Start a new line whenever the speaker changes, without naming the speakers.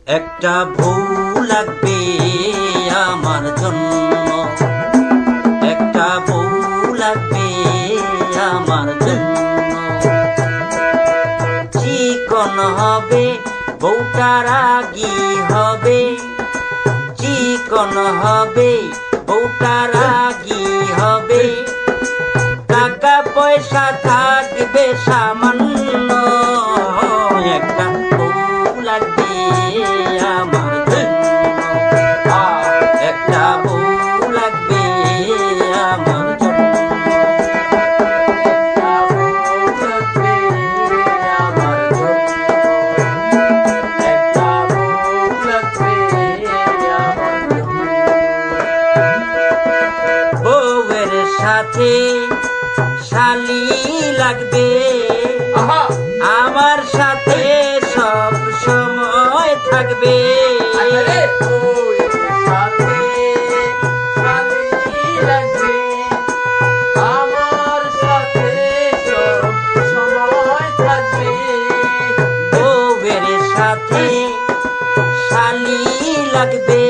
একটা বউ লাগবে আমার জন্য, একটা বউ লাগবে আমার জন্য। চিকন হবে বউটা রাগী হবে, চিকন হবে বউটা রাগী হবে। টাকা পয়সা থাকবে সামান্য, একটা বউ লাগবে আমার জন্য, একটা বউ লাগবে আমার জন্য, একটা বউ লাগবে আমার জন্য, একটা বউ লাগবে আমার জন্য। বউয়ের সাথে শালি লাগবে, আমার সাথে সব সময় থাকবে। বউয়ের সাথে শালি লাগবে, আমার সাথে সব সময় থাকবে। বউয়ের সাথে শালি লাগবে,